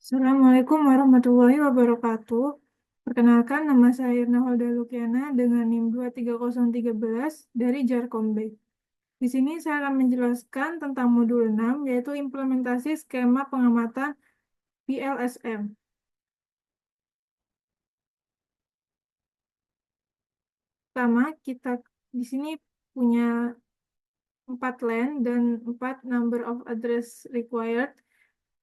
Assalamualaikum warahmatullahi wabarakatuh. Perkenalkan, nama saya Irna Holda Lukiana dengan NIM 23013 dari Jarkombe. Di sini saya akan menjelaskan tentang modul 6, yaitu implementasi skema pengamatan PLSM. Pertama, kita di sini punya 4 LAN dan 4 number of address required.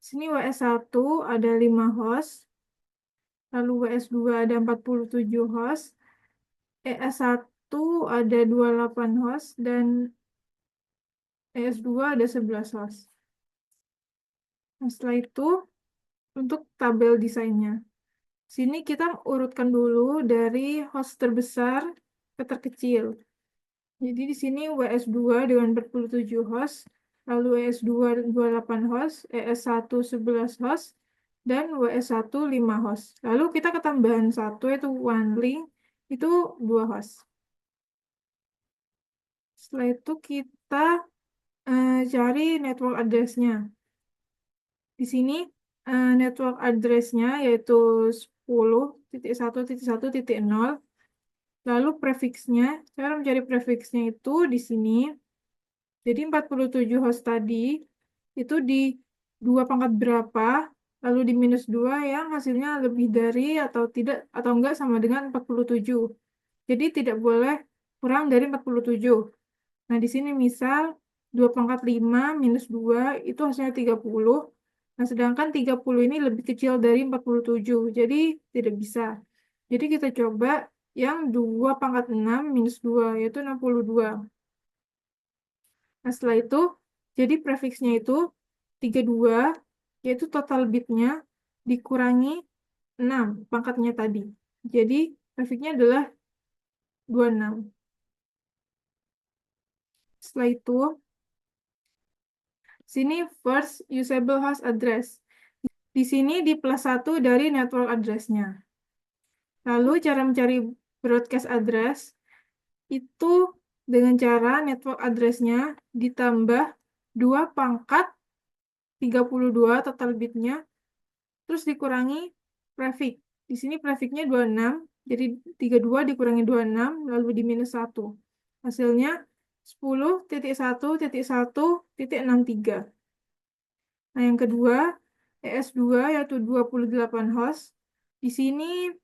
Di sini WS1 ada 5 host, lalu WS2 ada 47 host, ES1 ada 28 host, dan ES2 ada 11 host. Nah, setelah itu, untuk tabel desainnya. Sini kita urutkan dulu dari host terbesar ke terkecil. Jadi di sini WS2 dengan 47 host, lalu ES2 28 host, ES1 11 host, dan WS1 5 host. Lalu kita ketambahan satu, yaitu one link, itu 2 host. Setelah itu kita cari network address-nya. Di sini network address-nya yaitu 10.1.1.0. Lalu prefix-nya, cara mencari prefix-nya itu di sini. Jadi 47 host tadi itu di 2 pangkat berapa, lalu di minus 2 yang hasilnya lebih dari atau tidak atau enggak sama dengan 47. Jadi tidak boleh kurang dari 47. Nah, di sini misal 2 pangkat 5 minus 2 itu hasilnya 30. Nah, sedangkan 30 ini lebih kecil dari 47, jadi tidak bisa. Jadi kita coba yang 2 pangkat 6 minus 2, yaitu 62. Nah, setelah itu, jadi prefiksnya itu 32, yaitu total bitnya dikurangi 6 pangkatnya tadi. Jadi, prefiksnya adalah 26. Setelah itu, sini first usable host address. Di sini di plus 1 dari network address-nya. Lalu cara mencari broadcast address itu dengan cara network address-nya ditambah 2 pangkat 32 total bitnya, terus dikurangi prefix. Di sini prefixnya 26, jadi 32 dikurangi 26, lalu di minus 1. Hasilnya 10.1.1.63. Nah, yang kedua, ES2 yaitu 28 host. Di sini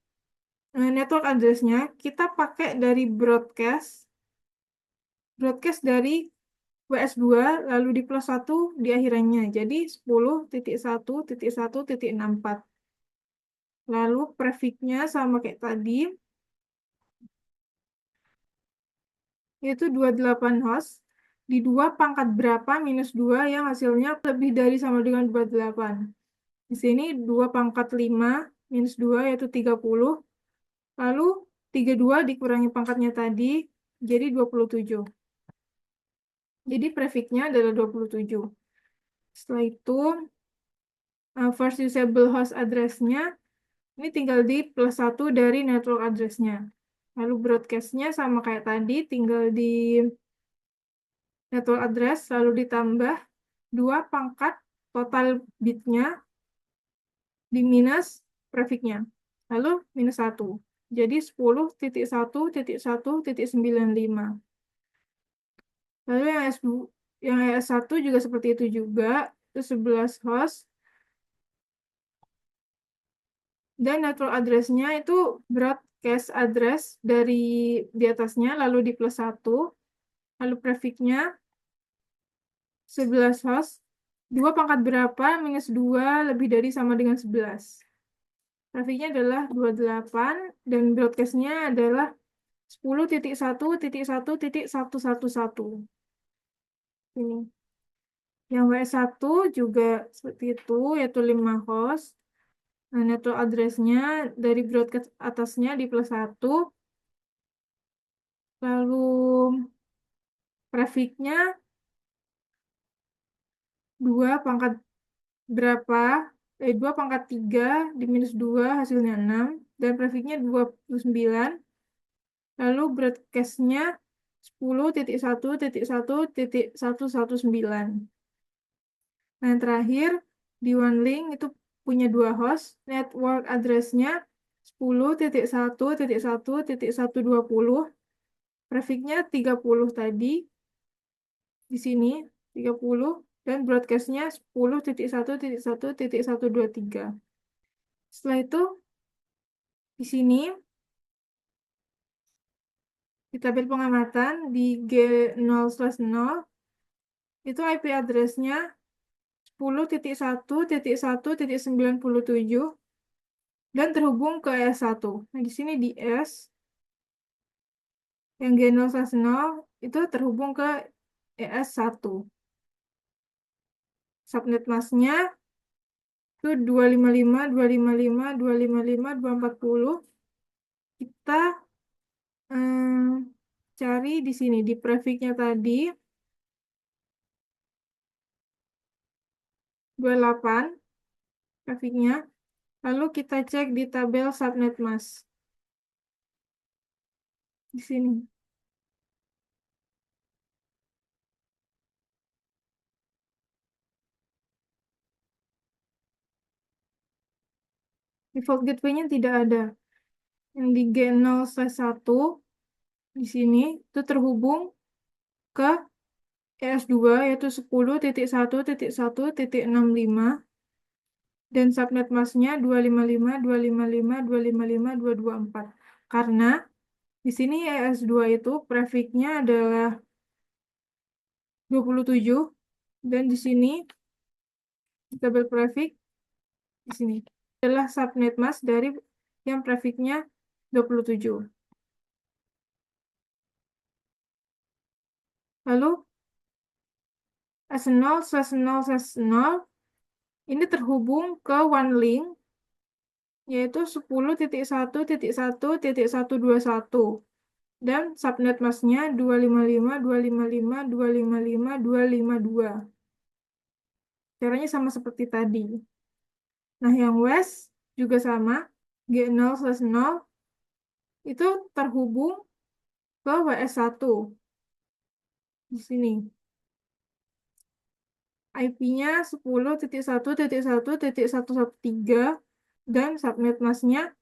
network address-nya kita pakai dari broadcast dari WS2 lalu di plus 1 di akhirannya. Jadi 10.1.1.64. Lalu prefixnya sama kayak tadi, yaitu 28 host di 2 pangkat berapa minus 2 yang hasilnya lebih dari sama dengan 28. Di sini 2 pangkat 5 minus 2 yaitu 30. Lalu 32 dikurangi pangkatnya tadi, jadi 27. Jadi prefixnya adalah 27. Setelah itu, first usable host address-nya, ini tinggal di plus 1 dari network address-nya. Lalu broadcast-nya sama kayak tadi, tinggal di network address, lalu ditambah 2 pangkat total bitnya di minus prefixnya. Lalu minus 1. Jadi 10.1.1.95. Lalu yang ES1 juga seperti itu juga, itu 11 host. Dan network address-nya itu broadcast address dari di atasnya, lalu di plus 1. Lalu prefixnya 11 host. 2 pangkat berapa minus 2 lebih dari sama dengan 11. Prefixnya adalah 28 dan broadcast-nya adalah 10.1.1.111. Ini. Yang WS1 juga seperti itu, yaitu 5 host. Nah, network address-nya dari broadcast atasnya di plus 1. Lalu prefixnya 2 pangkat berapa? 2 pangkat 3 di minus 2 hasilnya 6. Dan prefixnya 29. Lalu broadcast-nya 10.1.1.119. Nah, yang terakhir di one link itu punya 2 host, network address-nya 10.1.1.120, prefix-nya 30 tadi, di sini 30, dan broadcast-nya 10.1.1.123. Setelah itu, di sini, di tabel pengamatan, di G0/0, itu IP address-nya 10.1.1.97 dan terhubung ke ES1. Nah, di sini di S yang G0/0 itu terhubung ke ES1. Subnet masknya itu 255, 255, 255, 240. Kita cari di sini di prefix-nya tadi 28 prefix-nya. Lalu kita cek di tabel subnet mask. Di sini. Default gateway-nya tidak ada. Yang di G0/1 di sini itu terhubung ke ES2 yaitu 10.1.1.65 dan subnet masknya 255, 255, 255, 224. Karena di sini ES2 itu prefix-nya adalah 27 dan di sini tabel prefix di sini adalah subnet mask dari yang prefix-nya 27. Lalu S0/0/0 ini terhubung ke one link yaitu 10.1.1.121 dan subnet masknya 255, 255, 255, 252. Caranya sama seperti tadi. Nah, yang West juga sama, G0/0 itu terhubung ke WS1 di sini. IP-nya 10.1.1.113 dan subnet masknya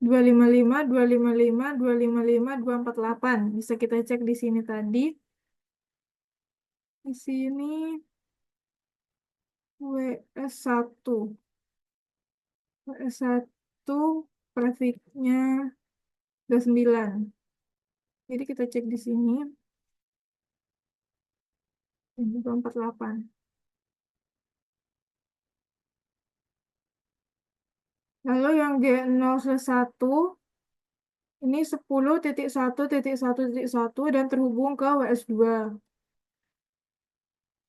255, 255, 255, 248. Bisa kita cek di sini tadi. Di sini WS1. WS1 prefix-nya 29. Jadi kita cek di sini. 248. Lalu yang G0/1 ini 10.1.1.1 dan terhubung ke WS2.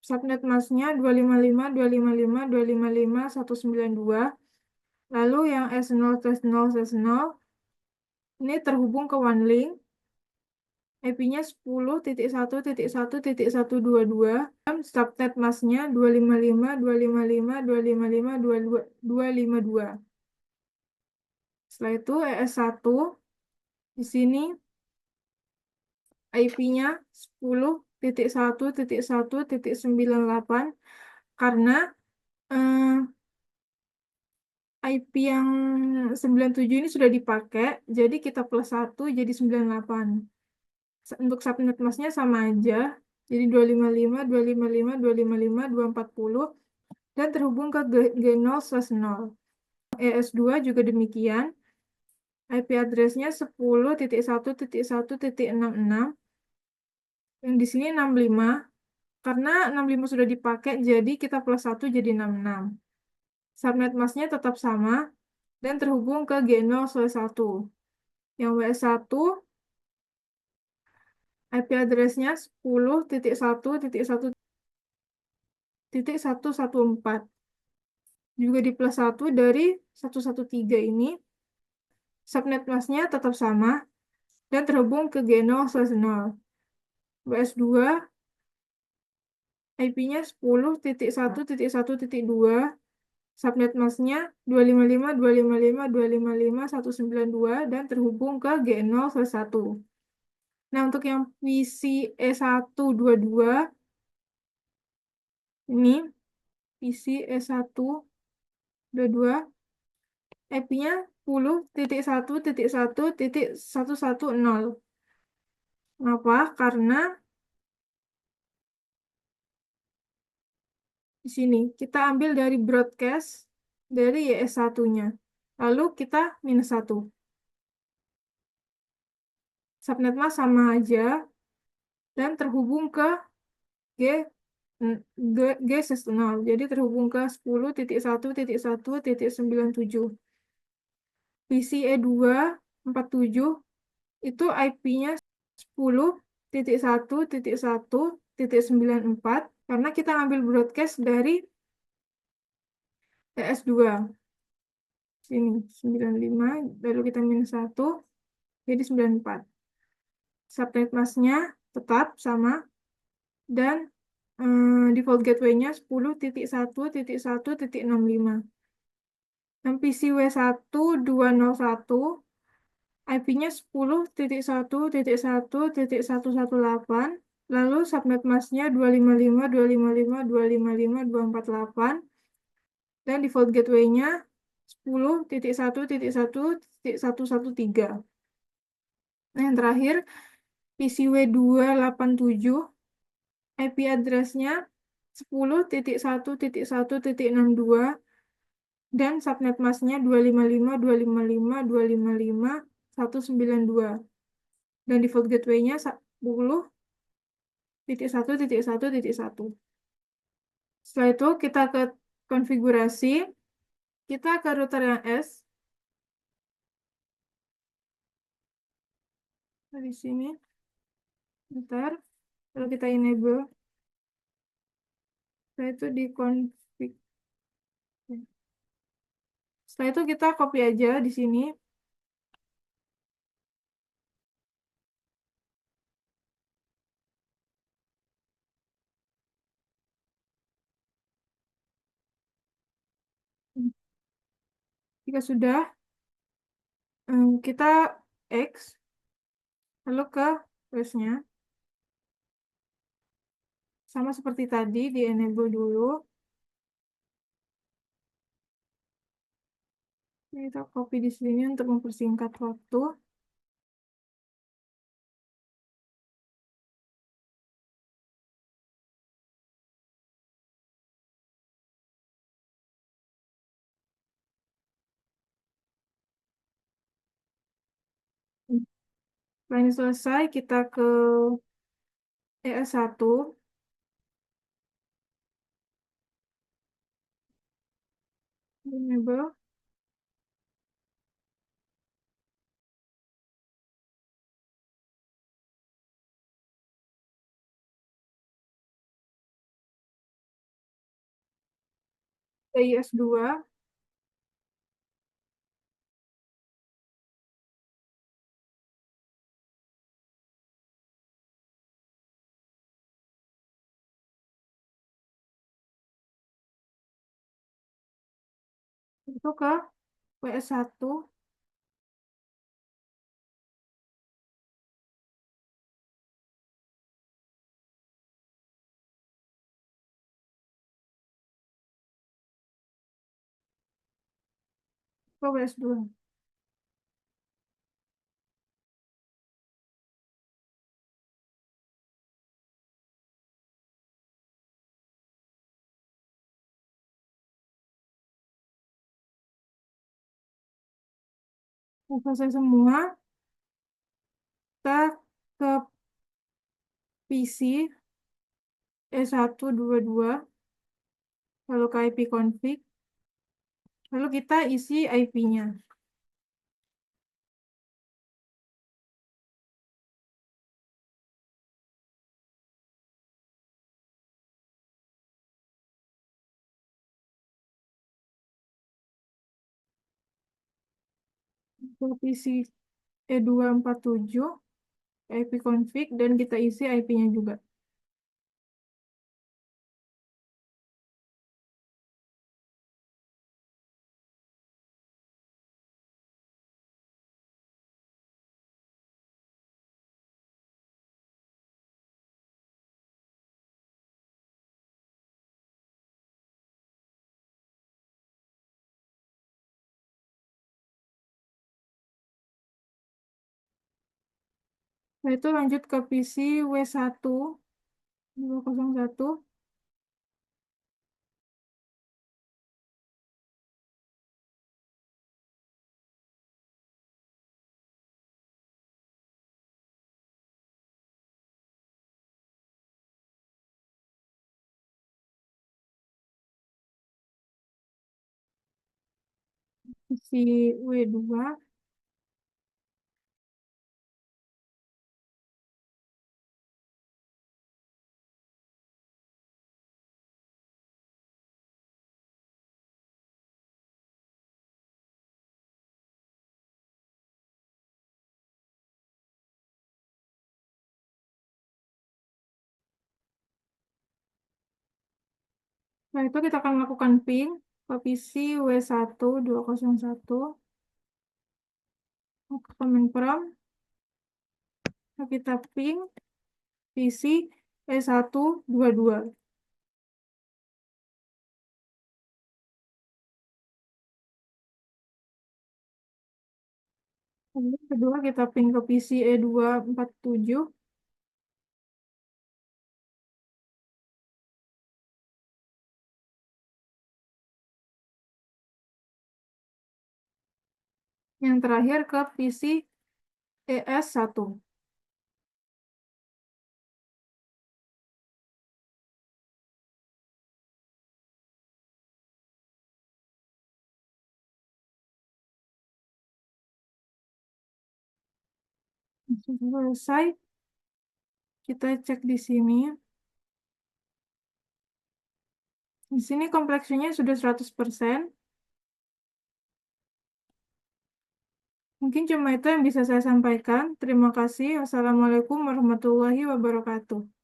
Subnet masknya 255, 255, 255, 192. Lalu yang S0/0/0 ini terhubung ke one link. IP-nya 10.1.1.122 dan subnet masknya 255, 255, 255, 252. Setelah itu ES1 di sini IP-nya 10.1.1.98 karena IP yang 97 ini sudah dipakai, jadi kita plus 1 jadi 98. Untuk subnet masknya sama aja, jadi 255, 255, 255, 240, dan terhubung ke G0/0. ES2 juga demikian, IP address-nya 10.1.1.66, yang di sini 65, karena 65 sudah dipakai, jadi kita plus 1 jadi 66. Subnet masknya tetap sama, dan terhubung ke G0/1. Yang WS1, IP address-nya 10.1.1.114. Juga di plus 1 dari 113 ini, subnet masknya tetap sama, dan terhubung ke G0/0. WS2, IP-nya 10.1.1.2, subnet masknya 255, 255, 255, 192, dan terhubung ke G0/1. Nah, untuk yang PC E122, ini PC E1 dua IP-nya 10.1.1.110. Kenapa? Karena di sini kita ambil dari broadcast dari YS1-nya. Lalu kita minus 1. Subnet mask sama aja dan terhubung ke G, G seasonal. Jadi terhubung ke 10.1.1.97. PCE247 itu IP-nya 10.1.1.94 karena kita ambil broadcast dari TS2. Sini 95, lalu kita minus 1, jadi 94. Subnet masknya tetap sama, dan default gateway-nya 10.1.1.65. Dan PCW1201 IP-nya 10.1.1.118, lalu subnet masknya 255.255.255.248, dan default gateway-nya 10.1.1.113. Nah, yang terakhir, PCW287, IP address-nya 10.1.1.62, dan subnet masknya 255.255.255.192. Dan default gateway-nya 10.1.1.1. Setelah itu kita ke konfigurasi, kita ke router yang S. Di sini, bentar, lalu kita enable. Setelah itu di config. Setelah itu kita copy aja di sini. Jika sudah, kita X, lalu ke webnya. Sama seperti tadi, di enable dulu. Ini kita copy di sini untuk mempersingkat waktu. Setelah ini selesai, kita ke ES1. Enable. Ke IS2. Itu ke WS1. Ke WS2. Setelah selesai semua, kita ke PC E122, lalu ke IP config, lalu kita isi IP-nya. Ke PC E247, IP config, dan kita isi IP-nya juga. Setelah itu lanjut ke PC W1 201. PC W2. Setelah itu kita akan melakukan ping ke PC W1 201 ke command prompt. Kita ping PC E122. Kemudian kedua kita ping ke PC E247. Yang terakhir ke PC ES1. Sudah selesai. Kita cek di sini. Di sini kompleksinya sudah 100%. Mungkin cuma itu yang bisa saya sampaikan. Terima kasih. Wassalamualaikum warahmatullahi wabarakatuh.